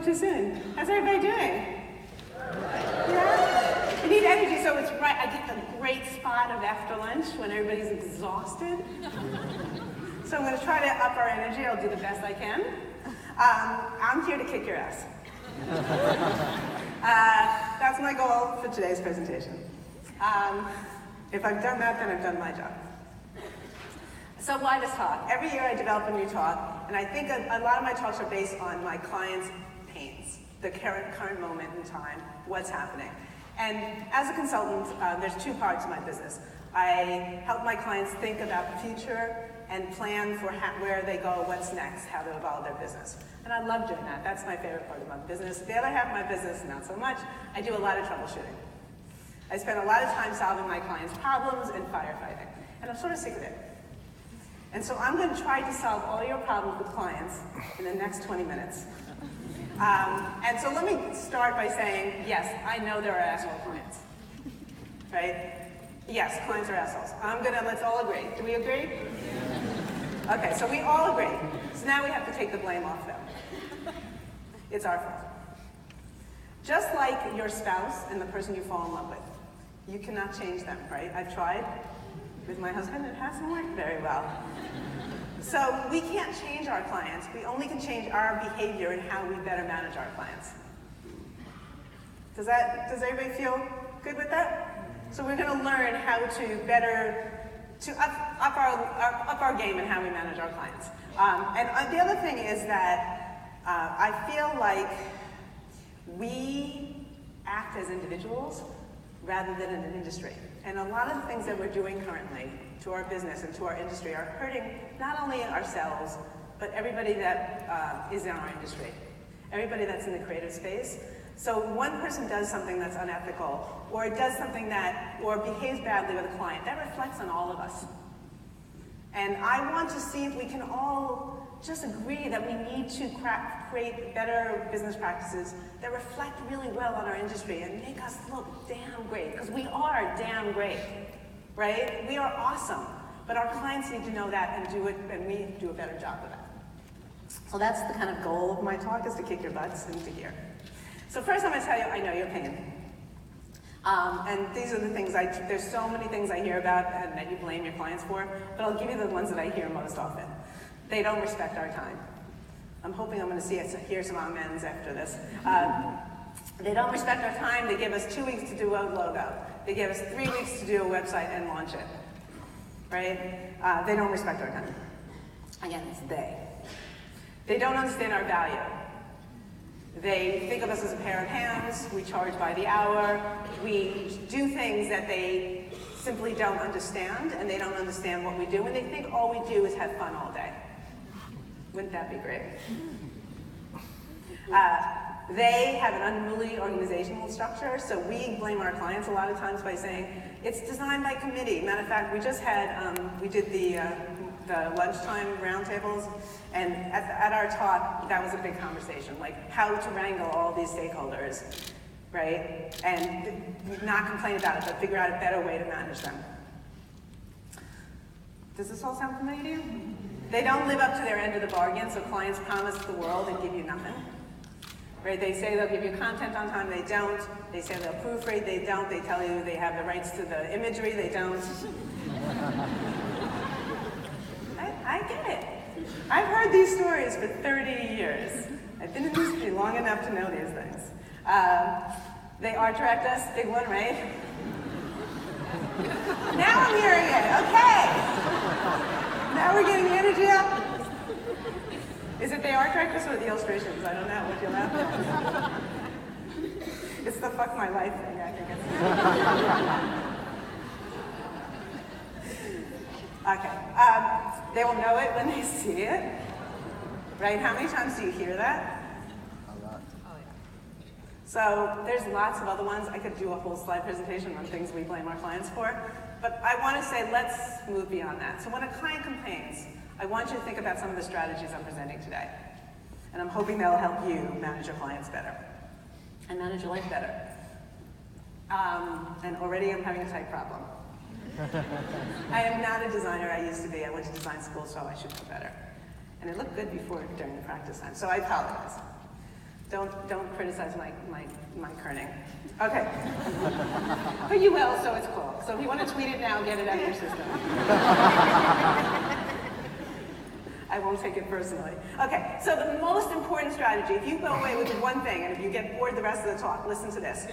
spoke too soon. How's everybody doing? Yeah? I need energy, so it's right. I get the great spot of after lunch when everybody's exhausted. So I'm going to try to up our energy. I'll do the best I can. I'm here to kick your ass. That's my goal for today's presentation. If I've done that, then I've done my job. So why this talk? Every year I develop a new talk, and I think a lot of my talks are based on my clients' pains, the current moment in time, what's happening. And as a consultant, there's two parts of my business. I help my clients think about the future and plan for where they go, what's next, how to evolve their business. And I love doing that. That's my favorite part of my business. The other half of my business, not so much. I do a lot of troubleshooting. I spend a lot of time solving my clients' problems and firefighting. And I'm sort of sick of it. And so I'm going to try to solve all your problems with clients in the next 20 minutes. And so let me start by saying, yes, I know there are asshole clients. Right? Yes, clients are assholes. Let's all agree. Do we agree? Okay, so we all agree. So now we have to take the blame off them. It's our fault. Just like your spouse and the person you fall in love with, you cannot change them, right? I've tried with my husband, it hasn't worked very well. So we can't change our clients, we only can change our behavior and how we better manage our clients. Does everybody feel good with that? So we're gonna learn how to up our game in how we manage our clients. And the other thing is that I feel like we act as individuals rather than in an industry. And a lot of the things that we're doing currently to our business and to our industry are hurting not only ourselves, but everybody that is in our industry, everybody that's in the creative space. So one person does something that's unethical, or does something or behaves badly with a client, that reflects on all of us. And I want to see if we can all just agree that we need to create better business practices that reflect really well on our industry and make us look damn great, because we are damn great, right? We are awesome, but our clients need to know that and do it, and we do a better job of that. So that's the kind of goal of my talk, is to kick your butts into gear. So first I'm going to tell you, I know your pain. And these are the things there's so many things I hear about and that you blame your clients for, but I'll give you the ones that I hear most often. They don't respect our time. I'm hoping I'm going to hear some amens after this. They don't respect our time. They give us 2 weeks to do a logo. They give us 3 weeks to do a website and launch it, right? They don't respect our time. Again, it's they. They don't understand our value. They think of us as a pair of hands. We charge by the hour. We do things that they simply don't understand, and they don't understand what we do, and they think all we do is have fun all day. Wouldn't that be great? They have an unruly organizational structure, so we blame our clients a lot of times by saying, it's designed by committee. Matter of fact, we just had, we did the lunchtime roundtables, and at our talk, that was a big conversation, like how to wrangle all these stakeholders, right? And not complain about it, but figure out a better way to manage them. Does this all sound familiar to you? They don't live up to their end of the bargain, so clients promise the world and give you nothing. Right? They say they'll give you content on time, they don't. They say they'll proofread, they don't. They tell you they have the rights to the imagery, they don't. I get it. I've heard these stories for 30 years. I've been in this industry long enough to know these things. They art direct us, big one, right? Now I'm hearing it, okay. Now we're getting the energy up. Is it the art directors or the illustrations? I don't know. What do you laugh at? It's the fuck my life thing, I think it's. Okay. They will know it when they see it. Right? How many times do you hear that? A lot. Oh, yeah. So there's lots of other ones. I could do a whole slide presentation on things we blame our clients for. But I want to say, let's move beyond that. So when a client complains, I want you to think about some of the strategies I'm presenting today. And I'm hoping they'll help you manage your clients better and manage your life better. And already I'm having a tight problem. I am not a designer. I used to be. I went to design school, so I should know better. And it looked good during the practice time, so I apologize. Don't criticize my kerning. Okay. But you will, so it's cool. So if you want to tweet it now, get it out of your system. I won't take it personally. Okay, so the most important strategy, if you go away with one thing, and if you get bored the rest of the talk, listen to this,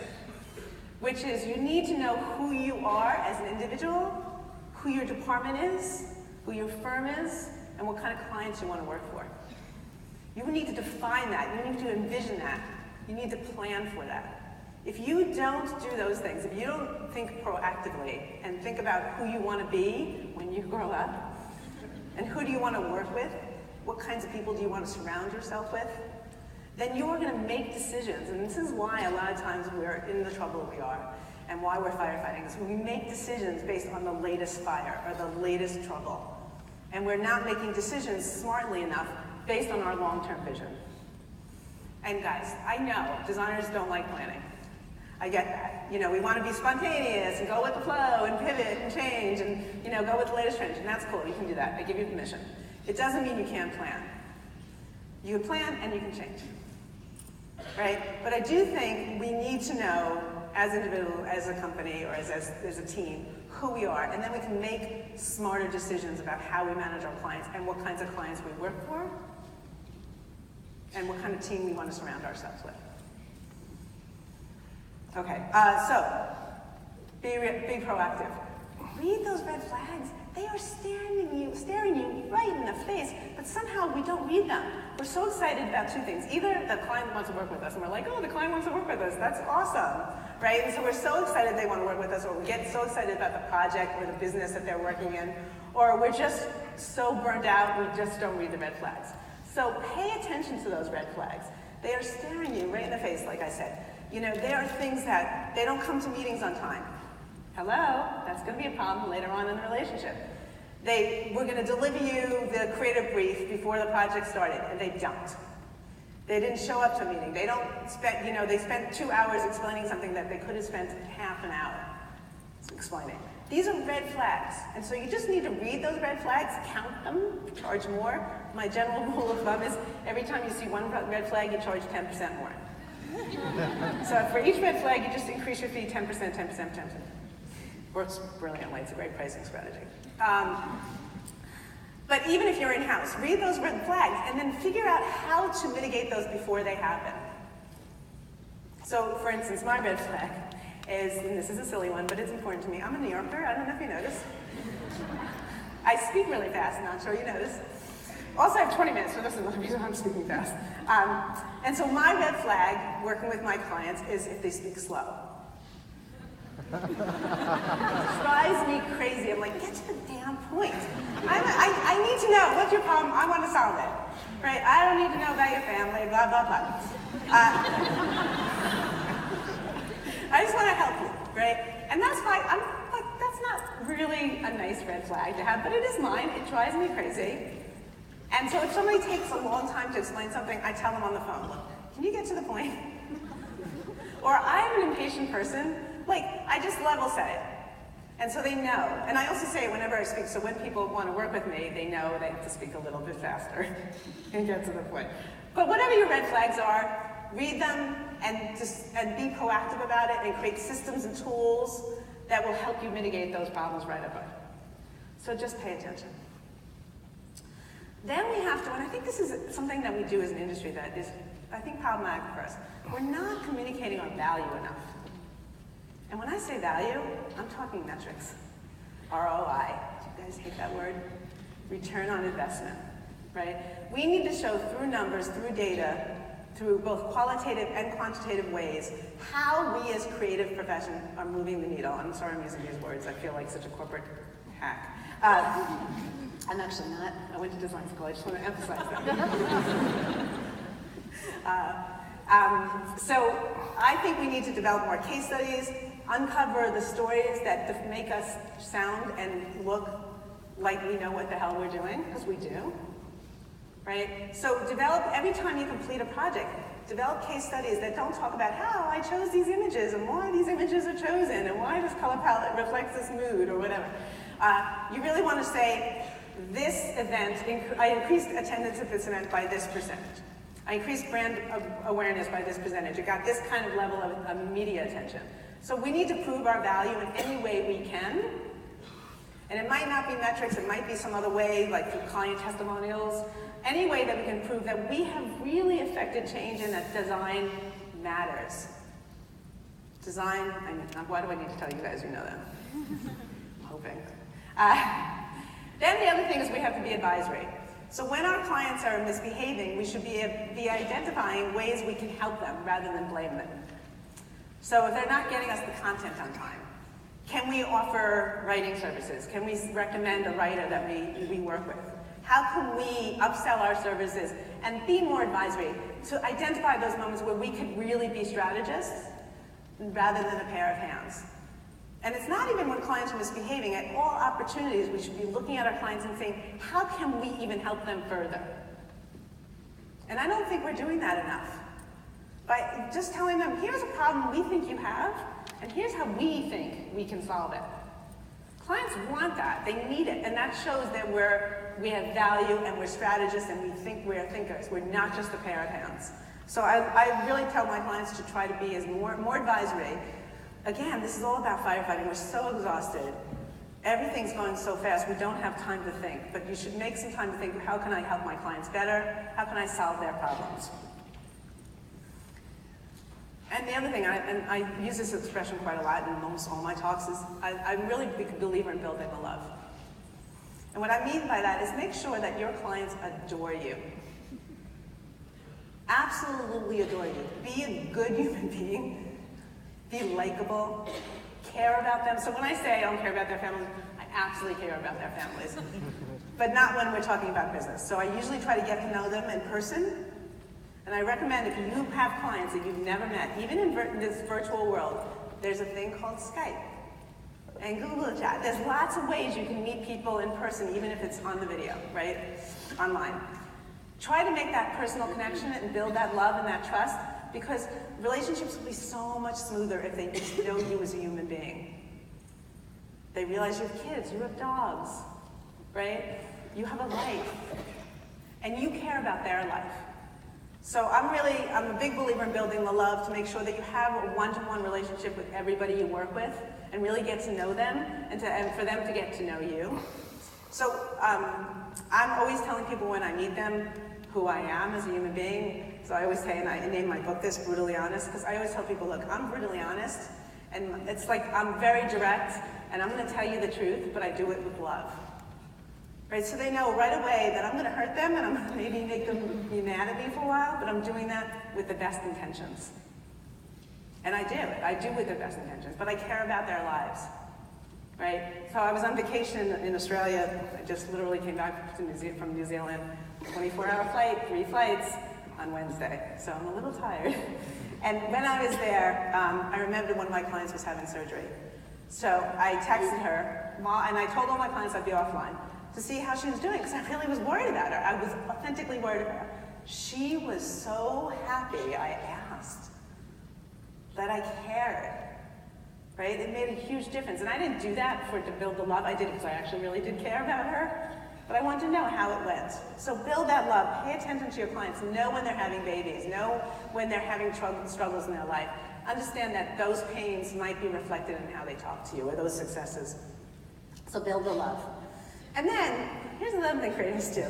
which is you need to know who you are as an individual, who your department is, who your firm is, and what kind of clients you want to work for. You need to define that. You need to envision that. You need to plan for that. If you don't do those things, if you don't think proactively and think about who you want to be when you grow up, and who do you want to work with, what kinds of people do you want to surround yourself with, then you're going to make decisions. And this is why a lot of times we're in the trouble we are, and why we're firefighting, is we make decisions based on the latest fire or the latest trouble. And we're not making decisions smartly enough based on our long-term vision. And guys, I know designers don't like planning. I get that. You know, we want to be spontaneous and go with the flow and pivot and change and, you know, go with the latest trend. And that's cool. You can do that. I give you permission. It doesn't mean you can't plan. You can plan and you can change. Right? But I do think we need to know, as individuals, as a company, or as a team, who we are. And then we can make smarter decisions about how we manage our clients and what kinds of clients we work for and what kind of team we want to surround ourselves with. Okay, so be proactive. Read those red flags. They are staring you right in the face, but somehow we don't read them. We're so excited about two things. Either the client wants to work with us, and we're like, oh, the client wants to work with us. That's awesome, right? And so we're so excited they want to work with us, or we get so excited about the project or the business that they're working in, or we're just so burned out we just don't read the red flags. So pay attention to those red flags. They are staring you right in the face, like I said. You know, there are things that they don't come to meetings on time. Hello, that's going to be a problem later on in the relationship. We're going to deliver you the creative brief before the project started, and they don't. They didn't show up to a meeting. They spent 2 hours explaining something that they could have spent half an hour explaining. These are red flags, and so you just need to read those red flags, count them, charge more. My general rule of thumb is every time you see one red flag, you charge 10% more. So for each red flag, you just increase your fee 10%, 10%, 10%. Works brilliantly. It's a great pricing strategy. But even if you're in-house, read those red flags and then figure out how to mitigate those before they happen. So, for instance, my red flag is, and this is a silly one, but it's important to me. I'm a New Yorker. I don't know if you noticed. I speak really fast, not sure you noticed. Also, I have 20 minutes, so that's another reason I'm speaking fast. And so my red flag, working with my clients, is if they speak slow. It drives me crazy. I'm like, get to the damn point. I need to know, what's your problem? I want to solve it. Right? I don't need to know about your family, blah, blah, blah. I just want to help you, right? And that's fine. That's not really a nice red flag to have, but it is mine. It drives me crazy. And so if somebody takes a long time to explain something, I tell them on the phone, look, can you get to the point? Or I'm an impatient person, like, I just level set it. And so they know. And I also say whenever I speak, so when people want to work with me, they know they have to speak a little bit faster and get to the point. But whatever your red flags are, read them and be proactive about it and create systems and tools that will help you mitigate those problems right away. So just pay attention. Then we have to, and I think this is something that we do as an industry that is, I think, problematic for us. We're not communicating our value enough. And when I say value, I'm talking metrics. ROI, do you guys hate that word? Return on investment, right? We need to show through numbers, through data, through both qualitative and quantitative ways, how we as creative profession are moving the needle. I'm sorry I'm using these words, I feel like such a corporate hack. I'm actually not. I went to design school. I just want to emphasize that. So I think we need to develop more case studies, uncover the stories that make us sound and look like we know what the hell we're doing, because we do. Right? So develop, every time you complete a project, develop case studies that don't talk about how I chose these images and why these images are chosen and why this color palette reflects this mood or whatever. You really want to say, this event, I increased attendance at this event by this percentage. I increased brand awareness by this percentage. It got this kind of level of media attention. So we need to prove our value in any way we can. And it might not be metrics, it might be some other way, like through client testimonials. Any way that we can prove that we have really affected change and that design matters. Design, why do I need to tell you guys you know that? I'm hoping. Then the other thing is we have to be advisory. So when our clients are misbehaving, we should be identifying ways we can help them rather than blame them. So if they're not getting us the content on time, can we offer writing services? Can we recommend a writer that we work with? How can we upsell our services and be more advisory to identify those moments where we could really be strategists rather than a pair of hands? And it's not even when clients are misbehaving. At all opportunities, we should be looking at our clients and saying, how can we even help them further? And I don't think we're doing that enough. By just telling them, here's a problem we think you have, and here's how we think we can solve it. Clients want that, they need it, and that shows that we have value and we're strategists and we think we're thinkers. We're not just a pair of hands. So I really tell my clients to try to be as more advisory. Again, this is all about firefighting. We're so exhausted. Everything's going so fast, we don't have time to think. But you should make some time to think, how can I help my clients better? How can I solve their problems? And the other thing, I use this expression quite a lot in almost all my talks, is I'm really a big believer in building a love. And what I mean by that is make sure that your clients adore you. Absolutely adore you. Be a good human being. Be likable, care about them. So when I say I don't care about their families, I absolutely care about their families. But not when we're talking about business. So I usually try to get to know them in person. And I recommend if you have clients that you've never met, even in this virtual world, there's a thing called Skype and Google Chat. There's lots of ways you can meet people in person, even if it's on the video, right? Online. Try to make that personal connection and build that love and that trust, because relationships will be so much smoother if they just know you as a human being. They realize you have kids, you have dogs, right? You have a life, and you care about their life. So I'm a big believer in building the love to make sure that you have a one-to-one relationship with everybody you work with and really get to know them and for them to get to know you. So I'm always telling people when I meet them who I am as a human being. So I always say, and I name my book this, Brutally Honest, because I always tell people, look, I'm brutally honest, and it's like I'm very direct, and I'm going to tell you the truth, but I do it with love. Right, so they know right away that I'm going to hurt them, and I'm going to maybe make them be mad at me for a while, but I'm doing that with the best intentions. And I do with the best intentions, but I care about their lives. Right? So I was on vacation in Australia. I just literally came back from New Zealand, 24-hour flight, 3 flights on Wednesday. So I'm a little tired. And when I was there, I remember one of my clients was having surgery. So I texted her, and I told all my clients I'd be offline to see how she was doing, because I really was worried about her. I was authentically worried about her. She was so happy I asked, that I cared. Right? It made a huge difference. And I didn't do that to build the love. I did it because I actually really did care about her. But I wanted to know how it went. So build that love. Pay attention to your clients. Know when they're having babies. Know when they're having struggles in their life. Understand that those pains might be reflected in how they talk to you, or those successes. So build the love. And then, here's another thing creatives do.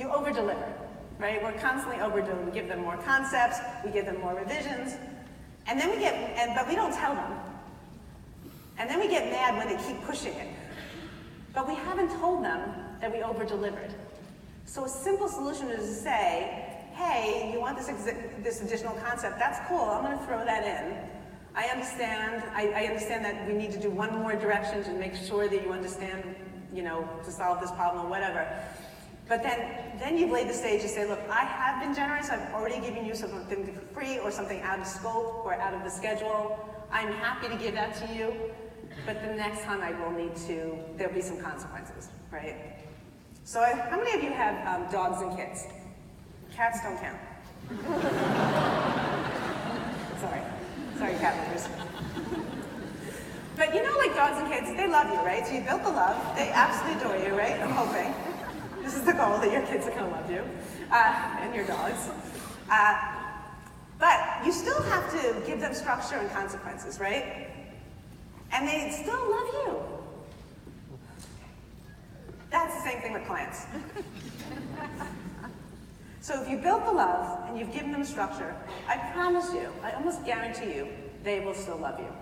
You over-deliver. Right? We're constantly over-delivering. We give them more concepts. We give them more revisions. And then but we don't tell them. And then we get mad when they keep pushing it. But we haven't told them that we over-delivered. So a simple solution is to say, hey, you want this additional concept? That's cool, I'm going to throw that in. I understand that we need to do one more direction to make sure that you understand, to solve this problem or whatever. But then you've laid the stage to say, look, I have been generous. I've already given you something for free or something out of scope or out of the schedule. I'm happy to give that to you. But the next time there'll be some consequences, right? So how many of you have dogs and kids? Cats don't count. Sorry, cat lovers. But like dogs and kids, they love you, right? So you built the love. They absolutely adore you, right? I'm hoping. This is the goal, that your kids are gonna love you, and your dogs. But you still have to give them structure and consequences, right? And they still love you. That's the same thing with clients. So if you built the love and you've given them structure, I promise you, I almost guarantee you, they will still love you.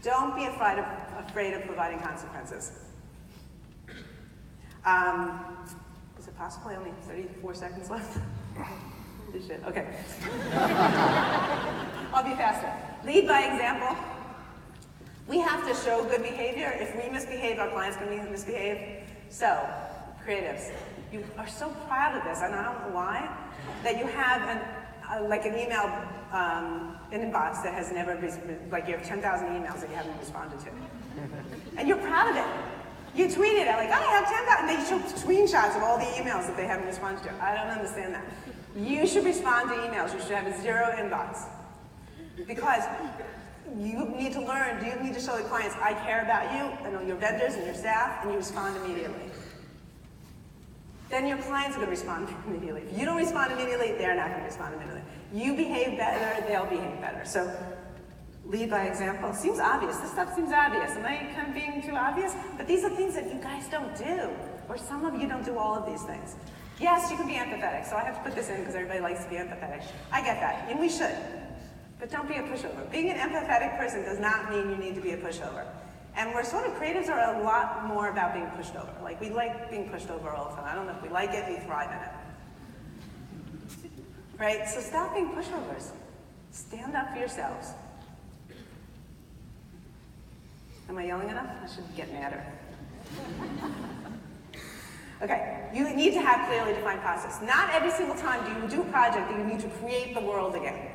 Don't be afraid of providing consequences. Is it possibly only 34 seconds left? Holy shit, okay. I'll be faster. Lead by example. We have to show good behavior. If we misbehave, our clients can misbehave. So, creatives, you are so proud of this, and I don't know why, that you have an email inbox that has never been, like you have 10,000 emails that you haven't responded to. And you're proud of it. You tweet it, like, I have 10,000, and they show screenshots of all the emails that they haven't responded to. I don't understand that. You should respond to emails. You should have a 0 inbox. Because you need to learn, you need to show the clients, I care about you, and your vendors and your staff, and you respond immediately. Then your clients are going to respond immediately. If you don't respond immediately, they're not going to respond immediately. You behave better, they'll behave better. So, lead by example. Seems obvious. This stuff seems obvious. Am I kind of being too obvious? But these are things that you guys don't do. Or some of you don't do all of these things. Yes, you can be empathetic. So I have to put this in because everybody likes to be empathetic. I get that, and we should. But don't be a pushover. Being an empathetic person does not mean you need to be a pushover. And we're sort of, creatives are a lot more about being pushed over. Like, we like being pushed over all the time. I don't know if we like it, we thrive in it. Right? So stop being pushovers. Stand up for yourselves. Am I yelling enough? I should get madder. Okay, you need to have clearly defined process. Not every single time do you do a project that you need to create the world again.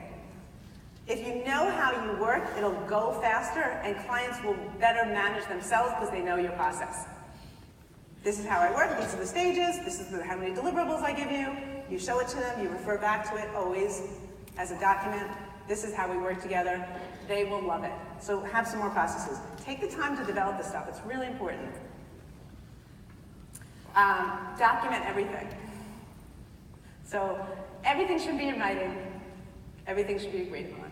If you know how you work, it'll go faster, and clients will better manage themselves because they know your process. This is how I work, these are the stages, this is how many deliverables I give you, you show it to them, you refer back to it always as a document, this is how we work together, they will love it. So have some more processes. Take the time to develop this stuff, it's really important. Document everything. So everything should be in writing, everything should be agreed upon.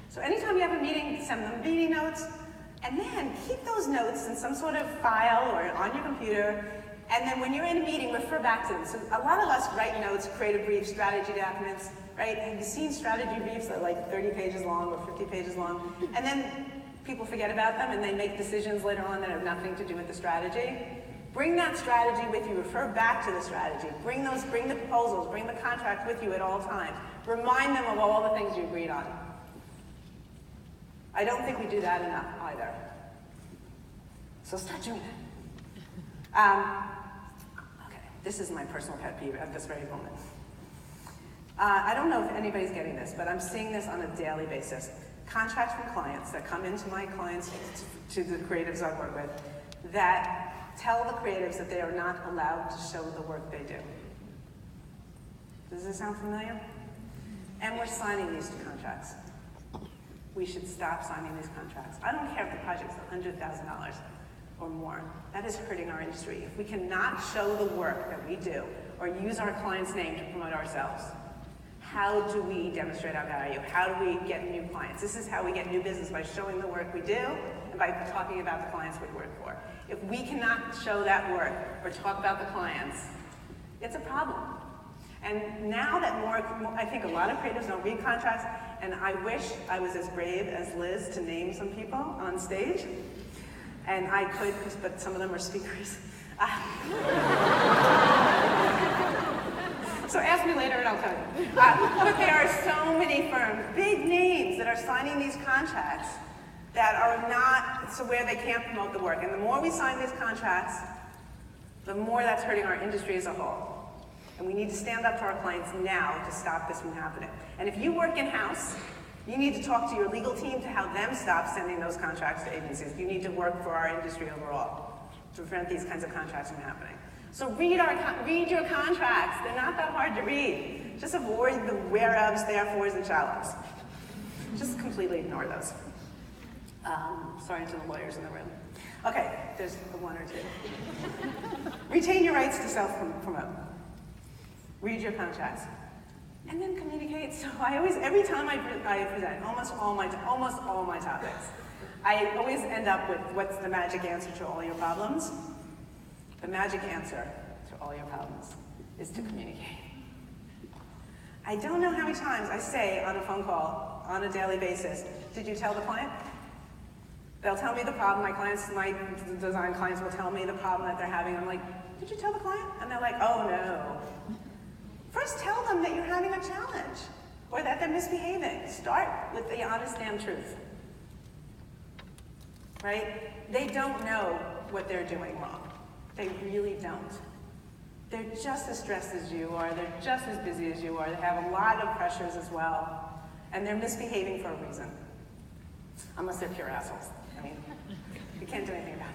So anytime you have a meeting, send them meeting notes, and then keep those notes in some sort of file or on your computer, and then when you're in a meeting, refer back to them. So a lot of us write notes, creative briefs, strategy documents, right? Have you seen strategy briefs that are like 30 pages long or 50 pages long? And then people forget about them and they make decisions later on that have nothing to do with the strategy. Bring that strategy with you, refer back to the strategy. Bring the proposals, bring the contract with you at all times. Remind them of all the things you agreed on. I don't think we do that enough either. So start doing it. Okay, this is my personal pet peeve at this very moment. I don't know if anybody's getting this, but I'm seeing this on a daily basis. Contracts from clients that come into my clients, to the creatives I work with, that tell the creatives that they are not allowed to show the work they do. Does this sound familiar? And we're signing these contracts. We should stop signing these contracts. I don't care if the project's $100,000 or more. That is hurting our industry. If we cannot show the work that we do or use our client's name to promote ourselves, how do we demonstrate our value? How do we get new clients? This is how we get new business, by showing the work we do and by talking about the clients we work for. If we cannot show that work or talk about the clients, it's a problem. And now that I think a lot of creatives don't read contracts, and I wish I was as brave as Liz to name some people on stage. And I could, but some of them are speakers. So ask me later and I'll tell you. But there are so many firms, big names, that are signing these contracts that are not, so where they can't promote the work. And the more we sign these contracts, the more that's hurting our industry as a whole. And we need to stand up to our clients now to stop this from happening. And if you work in-house, you need to talk to your legal team to help them stop sending those contracts to agencies. You need to work for our industry overall to prevent these kinds of contracts from happening. So read your contracts. They're not that hard to read. Just avoid the whereofs, therefores, and shallows. Just completely ignore those. Sorry to the lawyers in the room. Okay, there's one or two. Retain your rights to self-promote. Read your contracts. And then communicate. So I always, every time I present, almost all my topics, I always end up with what's the magic answer to all your problems? The magic answer to all your problems is to communicate. I don't know how many times I say on a phone call, on a daily basis, did you tell the client? They'll tell me the problem. My design clients will tell me the problem that they're having. I'm like, did you tell the client? And they're like, oh no. First tell them that you're having a challenge or that they're misbehaving. Start with the honest damn truth, right? They don't know what they're doing wrong. They really don't. They're just as stressed as you are. They're just as busy as you are. They have a lot of pressures as well. And they're misbehaving for a reason. Unless they're pure assholes. I mean, you can't do anything about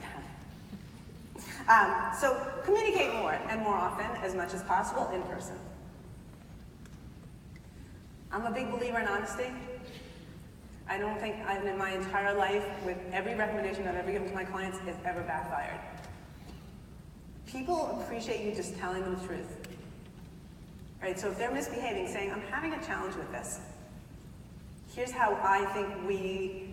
that. So communicate more and more often, as much as possible, in person. I'm a big believer in honesty. I don't think in my entire life, with every recommendation I've ever given to my clients, it's ever backfired. People appreciate you just telling them the truth. Right? So if they're misbehaving, saying, I'm having a challenge with this. Here's how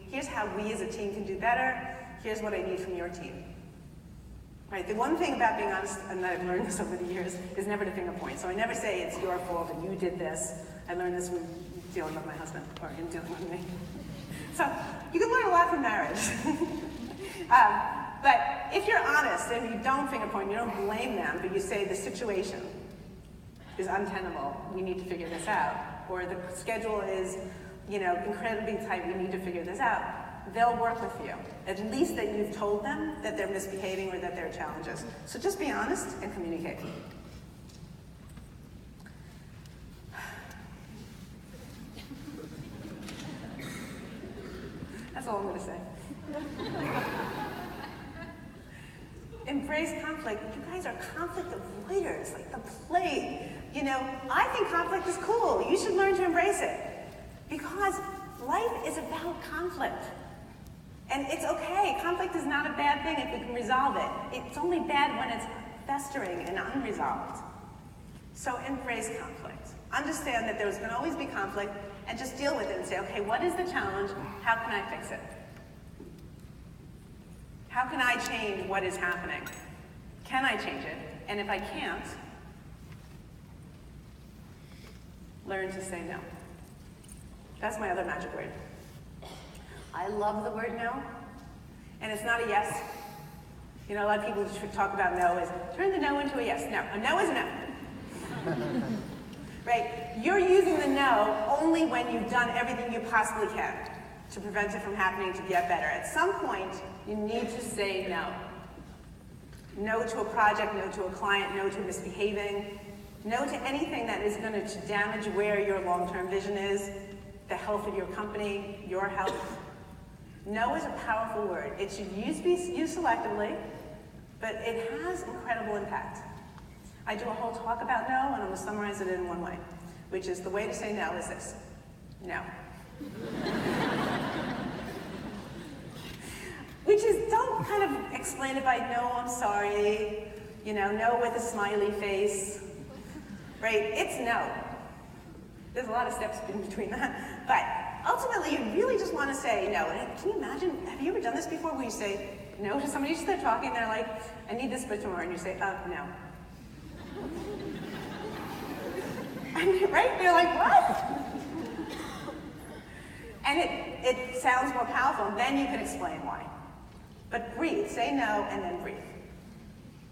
here's how we as a team can do better. Here's what I need from your team. Right? The one thing about being honest, and I've learned this over the years, is never to finger point. So I never say it's your fault and you did this. I learned this when dealing with my husband, or him dealing with me. So you can learn a lot from marriage. But if you're honest and you don't finger point, you don't blame them, but you say the situation is untenable, we need to figure this out. Or the schedule is, incredibly tight, we need to figure this out. They'll work with you. At least that you've told them that they're misbehaving or that there are challenges. So just be honest and communicate. That's all I'm going to say. Embrace conflict. You guys are conflict avoiders, like the plague. I think conflict is cool. You should learn to embrace it. Because life is about conflict. And it's okay. Conflict is not a bad thing if we can resolve it. It's only bad when it's festering and unresolved. So embrace conflict. Understand that there's going to always be conflict, and just deal with it and say, okay, what is the challenge? How can I fix it? How can I change what is happening? Can I change it? And if I can't, learn to say no. That's my other magic word. I love the word no, and it's not a yes. A lot of people talk about no as turn the no into a yes. No, a no is a no. Right? You're using the no only when you've done everything you possibly can to prevent it from happening, to get better. At some point, you need to say no. No to a project, no to a client, no to misbehaving, no to anything that is going to damage where your long-term vision is, the health of your company, your health. No is a powerful word. It should be used selectively, but it has incredible impact. I do a whole talk about no, and I'm going to summarize it in one way, which is the way to say no is this: no. Which is, don't kind of explain it by no, I'm sorry, no with a smiley face, right? It's no. There's a lot of steps in between that. But ultimately, you really just want to say no. And can you imagine, have you ever done this before where you say no to somebody, they're talking, they're like, I need this for tomorrow, and you say, no. Right? They're like, what? And it sounds more powerful, and then you can explain why. But breathe, say no, and then breathe.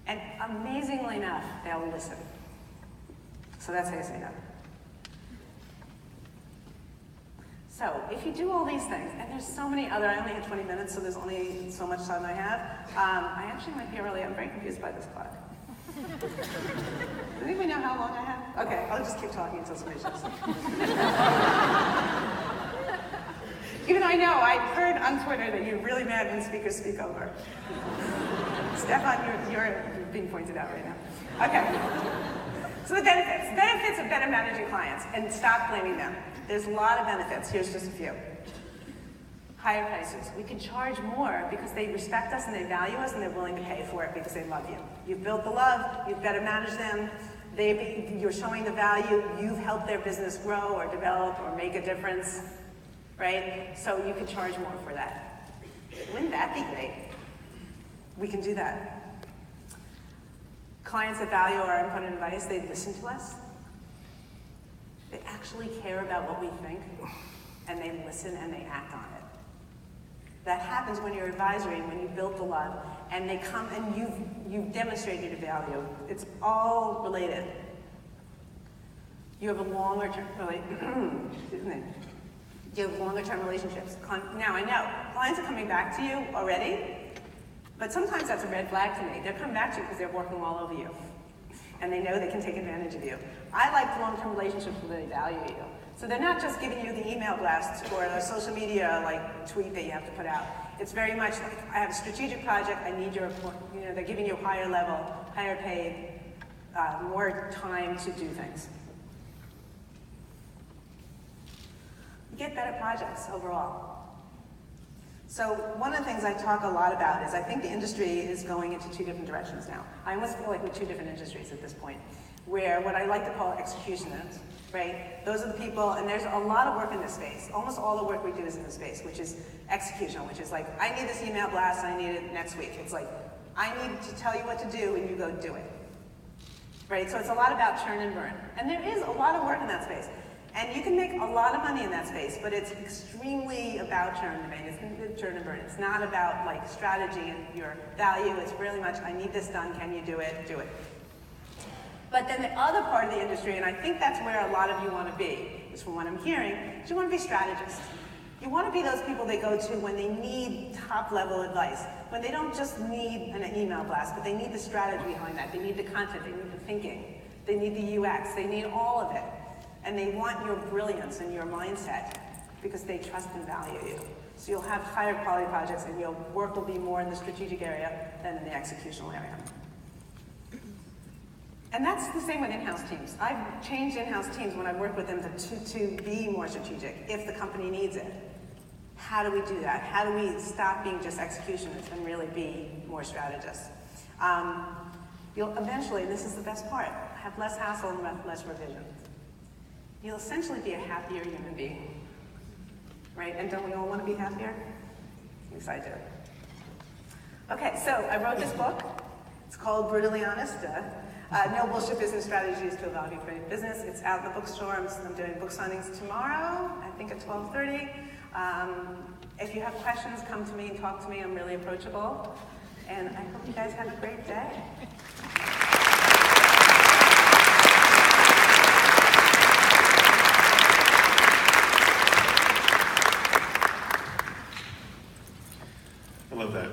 And amazingly enough, they'll listen. So that's how you say no. So if you do all these things, and there's so many other, I only have 20 minutes, so there's only so much time I have. I actually might be early, I'm very confused by this clock. Does anybody know how long I have? Okay, I'll just keep talking until somebody shuts up. Even I know, I heard on Twitter that you're really mad when speakers speak over. Stefan, you're being pointed out right now. Okay. So the benefits. Benefits of better managing clients, and stop blaming them. There's a lot of benefits. Here's just a few. Higher prices. We can charge more because they respect us and they value us and they're willing to pay for it because they love you. You've built the love, you've better managed them, You're showing the value, you've helped their business grow or develop or make a difference, right? So you could charge more for that. Wouldn't that be great? We can do that. Clients that value our input and advice, they listen to us. They actually care about what we think, and they listen and they act on it. That happens when you're advisory, when you build the love, and they come and you've demonstrated your value. It's all related. You have a longer term, you have longer term relationships. Now I know, clients are coming back to you already, but sometimes that's a red flag to me. They're coming back to you because they're working all over you. And they know they can take advantage of you. I like long-term relationships where they value you. So they're not just giving you the email blast or a social media tweet that you have to put out. It's very much like, I have a strategic project, I need your, they're giving you higher level, higher paid, more time to do things. You get better projects overall. So one of the things I talk a lot about is I think the industry is going into two different directions now. I almost feel like we're two different industries at this point, where what I like to call executionists, right? Those are the people, and there's a lot of work in this space. Almost all the work we do is in this space, which is execution, which is like, I need this email blast, I need it next week. It's like, I need to tell you what to do, and you go do it. Right, so it's a lot about churn and burn. And there is a lot of work in that space. And you can make a lot of money in that space, but it's extremely about churn and burn. It's churn and burn. It's not about strategy and your value. It's really much, I need this done, can you do it? Do it. But then the other part of the industry, and I think that's where a lot of you want to be, is from what I'm hearing, is you want to be strategists. You want to be those people they go to when they need top-level advice, when they don't just need an email blast, but they need the strategy behind that. They need the content, they need the thinking, they need the UX, they need all of it. And they want your brilliance and your mindset because they trust and value you. So you'll have higher quality projects and your work will be more in the strategic area than in the executional area. And that's the same with in-house teams. I've changed in-house teams when I work with them to be more strategic if the company needs it. How do we do that? How do we stop being just executionists and really be more strategists? You'll eventually, and this is the best part, have less hassle and less revision. You'll essentially be a happier human being, right? And don't we all want to be happier? At least I do. Okay, so I wrote this book. It's called Brutally Honest, No Bullshit Business Strategies to Evolve Your Creative Business. It's out in the bookstore. I'm doing book signings tomorrow, I think at 12:30. If you have questions, come to me and talk to me. I'm really approachable. And I hope you guys have a great day. I love that.